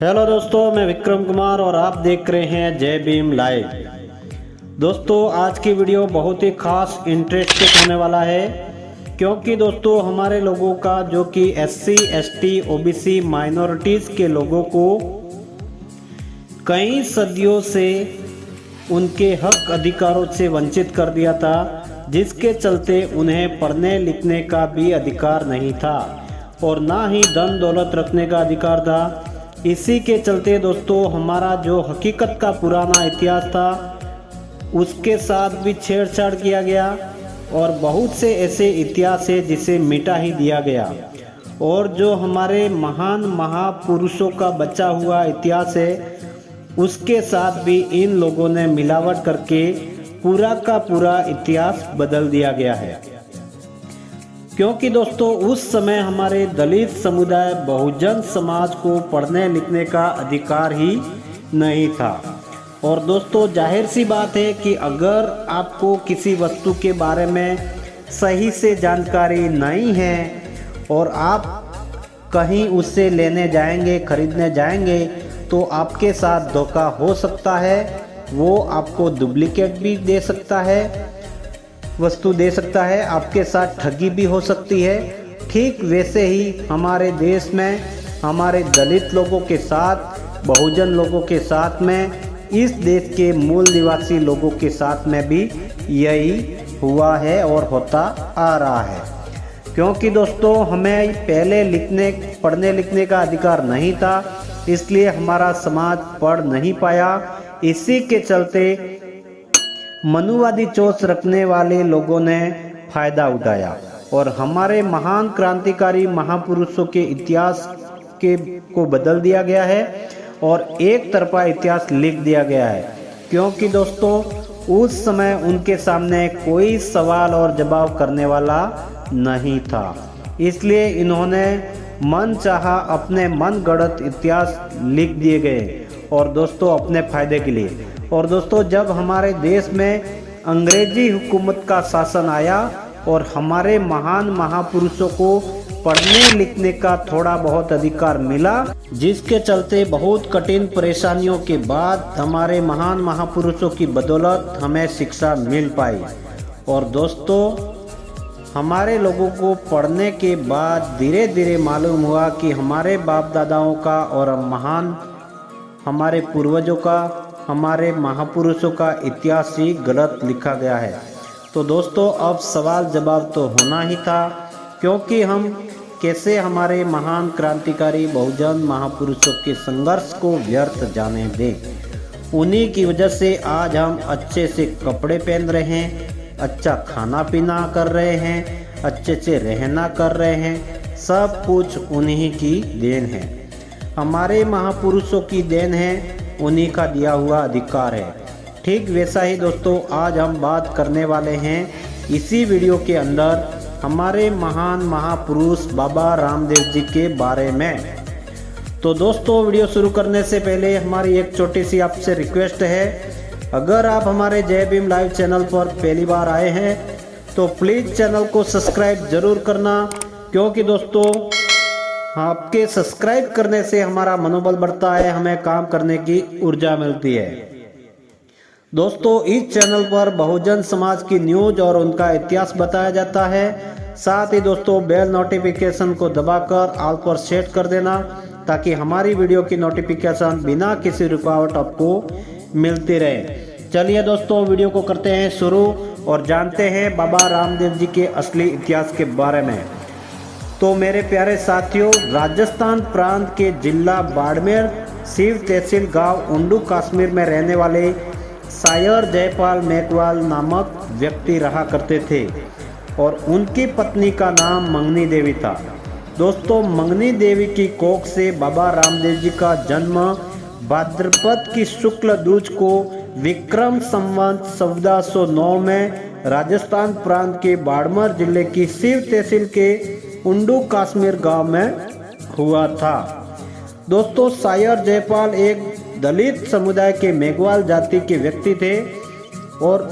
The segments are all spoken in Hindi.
हेलो दोस्तों, मैं विक्रम कुमार और आप देख रहे हैं जय भीम लाइव। दोस्तों, आज की वीडियो बहुत ही खास इंटरेस्टिंग होने वाला है, क्योंकि दोस्तों हमारे लोगों का जो कि SC ST OBC माइनॉरिटीज़ के लोगों को कई सदियों से उनके हक अधिकारों से वंचित कर दिया था, जिसके चलते उन्हें पढ़ने लिखने का भी अधिकार नहीं था और ना ही धन दौलत रखने का अधिकार था। इसी के चलते दोस्तों हमारा जो हकीकत का पुराना इतिहास था उसके साथ भी छेड़छाड़ किया गया और बहुत से ऐसे इतिहास है जिसे मिटा ही दिया गया। और जो हमारे महान महापुरुषों का बचा हुआ इतिहास है उसके साथ भी इन लोगों ने मिलावट करके पूरा का पूरा इतिहास बदल दिया गया है। क्योंकि दोस्तों उस समय हमारे दलित समुदाय बहुजन समाज को पढ़ने लिखने का अधिकार ही नहीं था। और दोस्तों जाहिर सी बात है कि अगर आपको किसी वस्तु के बारे में सही से जानकारी नहीं है और आप कहीं उससे लेने जाएंगे, खरीदने जाएंगे, तो आपके साथ धोखा हो सकता है। वो आपको डुप्लीकेट भी दे सकता है, वस्तु दे सकता है, आपके साथ ठगी भी हो सकती है। ठीक वैसे ही हमारे देश में हमारे दलित लोगों के साथ, बहुजन लोगों के साथ में, इस देश के मूल निवासी लोगों के साथ में भी यही हुआ है और होता आ रहा है। क्योंकि दोस्तों हमें पहले पढ़ने लिखने का अधिकार नहीं था, इसलिए हमारा समाज पढ़ नहीं पाया। इसी के चलते मनुवादी सोच रखने वाले लोगों ने फायदा उठाया और हमारे महान क्रांतिकारी महापुरुषों के इतिहास को बदल दिया गया है और एक तरफा इतिहास लिख दिया गया है। क्योंकि दोस्तों उस समय उनके सामने कोई सवाल और जवाब करने वाला नहीं था, इसलिए इन्होंने मन चाहा अपने मन गढ़ंत इतिहास लिख दिए गए और दोस्तों अपने फायदे के लिए। और दोस्तों जब हमारे देश में अंग्रेजी हुकूमत का शासन आया और हमारे महान महापुरुषों को पढ़ने लिखने का थोड़ा बहुत अधिकार मिला, जिसके चलते बहुत कठिन परेशानियों के बाद हमारे महान महापुरुषों की बदौलत हमें शिक्षा मिल पाई। और दोस्तों हमारे लोगों को पढ़ने के बाद धीरे धीरे मालूम हुआ कि हमारे बाप दादाओं का और हमारे पूर्वजों का, हमारे महापुरुषों का इतिहास ही गलत लिखा गया है। तो दोस्तों अब सवाल जवाब तो होना ही था, क्योंकि हम कैसे हमारे महान क्रांतिकारी बहुजन महापुरुषों के संघर्ष को व्यर्थ जाने दें। उन्हीं की वजह से आज हम अच्छे से कपड़े पहन रहे हैं, अच्छा खाना पीना कर रहे हैं, अच्छे से रहना कर रहे हैं। सब कुछ उन्हीं की देन है, हमारे महापुरुषों की देन है, उन्हीं का दिया हुआ अधिकार है। ठीक वैसा ही दोस्तों आज हम बात करने वाले हैं इसी वीडियो के अंदर हमारे महान महापुरुष बाबा रामदेव जी के बारे में। तो दोस्तों वीडियो शुरू करने से पहले हमारी एक छोटी सी आपसे रिक्वेस्ट है, अगर आप हमारे जय भीम लाइव चैनल पर पहली बार आए हैं तो प्लीज़ चैनल को सब्सक्राइब जरूर करना, क्योंकि दोस्तों आपके सब्सक्राइब करने से हमारा मनोबल बढ़ता है, हमें काम करने की ऊर्जा मिलती है। दोस्तों इस चैनल पर बहुजन समाज की न्यूज और उनका इतिहास बताया जाता है। साथ ही दोस्तों बेल नोटिफिकेशन को दबाकर ऑल पर सेट कर देना, ताकि हमारी वीडियो की नोटिफिकेशन बिना किसी रुकावट आपको मिलती रहे। चलिए दोस्तों वीडियो को करते हैं शुरू और जानते हैं बाबा रामदेव जी के असली इतिहास के बारे में। तो मेरे प्यारे साथियों, राजस्थान प्रांत के जिला बाड़मेर शिव तहसील गांव उंडू कश्मीर में रहने वाले सायर जयपाल मेघवाल नामक व्यक्ति रहा करते थे और उनकी पत्नी का नाम मंगनी देवी था। दोस्तों मंगनी देवी की कोख से बाबा रामदेव जी का जन्म भाद्रपद की शुक्ल दूज को विक्रम संवत 1409 में राजस्थान प्रांत के बाड़मेर जिले की शिव तहसील के उंडू कश्मीर गांव में हुआ था। दोस्तों सायर जयपाल एक दलित समुदाय के मेघवाल जाति के व्यक्ति थे और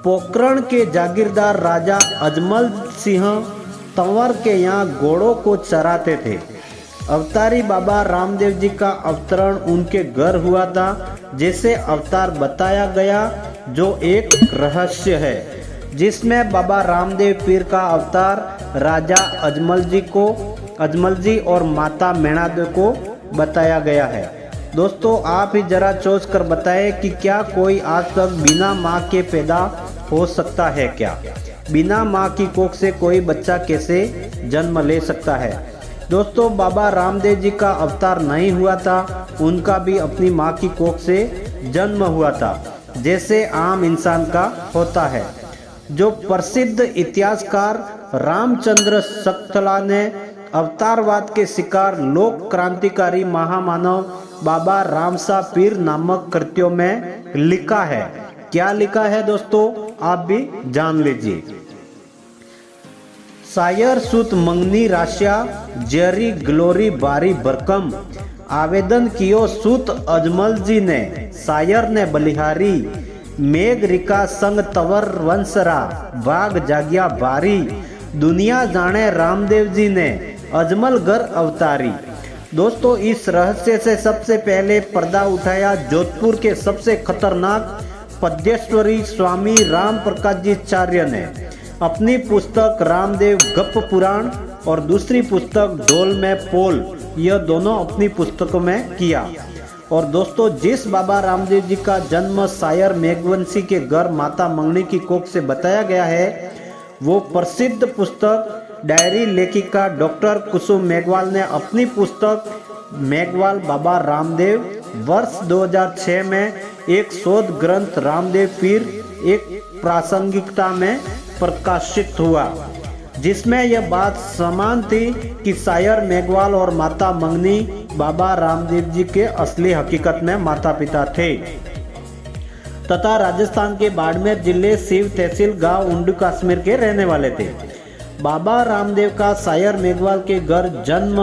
पोखरण के जागीरदार राजा अजमल सिंह तंवर के यहाँ घोड़ों को चराते थे। अवतारी बाबा रामदेव जी का अवतरण उनके घर हुआ था, जैसे अवतार बताया गया, जो एक रहस्य है, जिसमें बाबा रामदेव पीर का अवतार राजा अजमल जी और माता मेणादेव को बताया गया है। दोस्तों, आप ही जरा सोच कर बताएं कि क्या कोई आज तक बिना माँ के पैदा हो सकता है क्या? बिना माँ की कोख से कोई बच्चा कैसे जन्म ले सकता है? दोस्तों, बाबा रामदेव जी का अवतार नहीं हुआ था, उनका भी अपनी माँ की कोख से जन्म हुआ था, जैसे आम इंसान का होता है। जो प्रसिद्ध इतिहासकार रामचंद्र सकथला ने अवतारवाद के शिकार लोक क्रांतिकारी महामानव बाबा रामसा पीर नामक कृतियों में लिखा है। क्या लिखा है दोस्तों, आप भी जान लीजिए। सायर सुत मंगनी राशिया जेरी ग्लोरी बारी बरकम, आवेदन कियो सुत अजमल जी ने, सायर ने बलिहारी, मेघ रिका संग तवर वंसरा, बाग जागिया बारी, दुनिया जाने रामदेव जी ने, अजमल घर अवतारी। दोस्तों, इस रहस्य से सबसे पहले पर्दा उठाया जोधपुर के सबसे खतरनाक पद्येश्वरी स्वामी राम प्रकाश जी आचार्य ने अपनी पुस्तक रामदेव गप्प पुराण और दूसरी पुस्तक ढोल में पोल, यह दोनों अपनी पुस्तकों में किया। और दोस्तों, जिस बाबा रामदेव जी का जन्म सायर मेघवंशी के घर माता मंगनी की कोख से बताया गया है, वो प्रसिद्ध पुस्तक डायरी लेखिका डॉक्टर कुसुम मेघवाल ने अपनी पुस्तक मेघवाल बाबा रामदेव वर्ष 2006 में एक शोध ग्रंथ रामदेव पीर एक प्रासंगिकता में प्रकाशित हुआ, जिसमें यह बात समान थी कि सायर मेघवाल और माता मंगनी बाबा रामदेव जी के असली हकीकत में माता पिता थे तथा राजस्थान के बाड़मेर जिले शिव तहसील गांव उंडू कश्मीर के रहने वाले थे। बाबा रामदेव का सायर मेघवाल के घर जन्म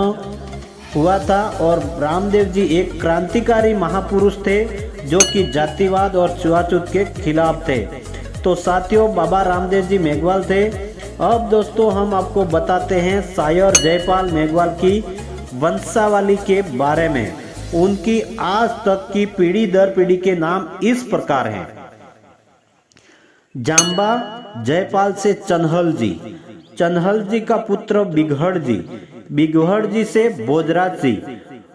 हुआ था और रामदेव जी एक क्रांतिकारी महापुरुष थे जो कि जातिवाद और छुआछूत के खिलाफ थे। तो साथियों, बाबा रामदेव जी मेघवाल थे। अब दोस्तों, हम आपको बताते हैं सायर जयपाल मेघवाल की वंशावली के बारे में। उनकी आज तक की पीढ़ी दर पीढ़ी के नाम इस प्रकार हैं। जाम्बा जयपाल से चन्हल जी का पुत्र बिघड़ जी से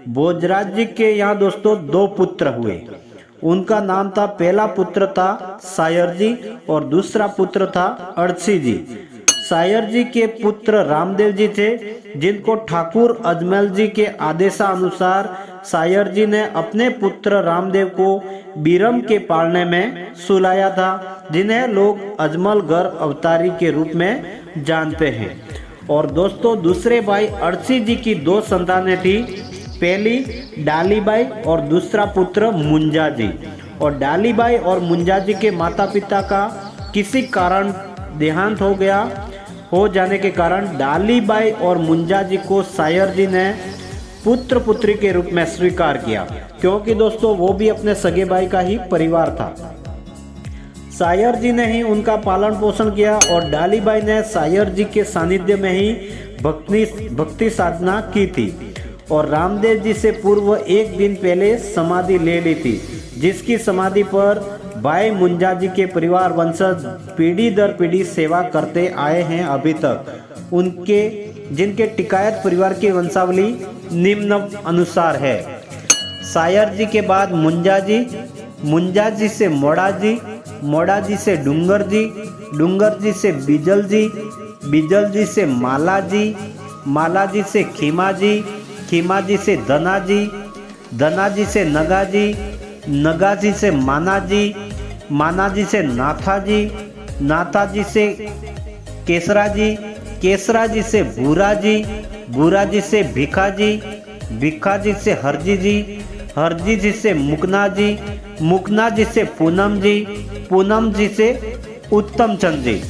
भोजराज जी के यहाँ दोस्तों 2 पुत्र हुए। उनका नाम था, पहला पुत्र था सायर जी और दूसरा पुत्र था अड़सी जी। सायर जी के पुत्र रामदेव जी थे, जिनको ठाकुर अजमल जी के आदेशानुसार सायर जी ने अपने पुत्र रामदेव को बीरम के पालने में सुलाया था, जिन्हें लोग अजमल घर अवतारी के रूप में जानते हैं। और दोस्तों, दूसरे भाई अड़सी जी की 2 संतानें थी, पहली डालीबाई और दूसरा पुत्र मुंजा जी। और डालीबाई और मुंजा जी के माता पिता का किसी कारण देहांत हो जाने के कारण डालीबाई और मुंजा जी को सायर जी ने पुत्र पुत्री के रूप में स्वीकार किया, क्योंकि दोस्तों वो भी अपने सगे भाई का ही परिवार था। सायर जी ने ही उनका पालन पोषण किया और डालीबाई ने सायर जी के सानिध्य में ही भक्ति साधना की थी और रामदेव जी से पूर्व 1 दिन पहले समाधि ले ली थी, जिसकी समाधि पर भाई मुंजा जी के परिवार वंशज पीढ़ी दर पीढ़ी सेवा करते आए हैं अभी तक। उनके जिनके टिकायत परिवार की वंशावली निम्न अनुसार है। सायर जी के बाद मुंजा जी से मोड़ा जी से डूंगर जी से बिजल जी से माला जी से खीमा जी से धना जी से नगा जी से माना जी से नाथा जी से केसरा जी से भूरा जी से भिखा जी से हरजी जी से मुकना जी से पूनम जी से उत्तम चंद जी।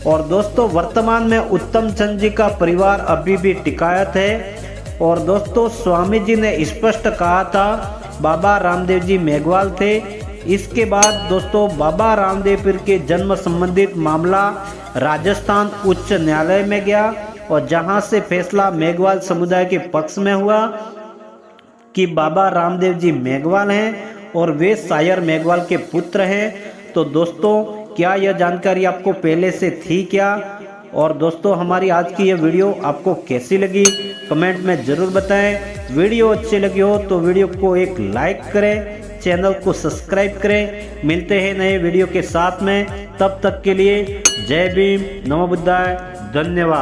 और दोस्तों, वर्तमान में उत्तम चंद जी का परिवार अभी भी टिकायत है। और दोस्तों, स्वामी जी ने स्पष्ट कहा था बाबा रामदेव जी मेघवाल थे। इसके बाद दोस्तों, बाबा रामदेव पीर के जन्म संबंधित मामला राजस्थान उच्च न्यायालय में गया और जहां से फैसला मेघवाल समुदाय के पक्ष में हुआ कि बाबा रामदेव जी मेघवाल हैं और वे शायर मेघवाल के पुत्र हैं। तो दोस्तों, क्या यह जानकारी आपको पहले से थी क्या? और दोस्तों, हमारी आज की यह वीडियो आपको कैसी लगी कमेंट में ज़रूर बताएं। वीडियो अच्छी लगी हो तो वीडियो को एक लाइक करें, चैनल को सब्सक्राइब करें। मिलते हैं नए वीडियो के साथ में, तब तक के लिए जय भीम, नमो बुद्धाय, धन्यवाद।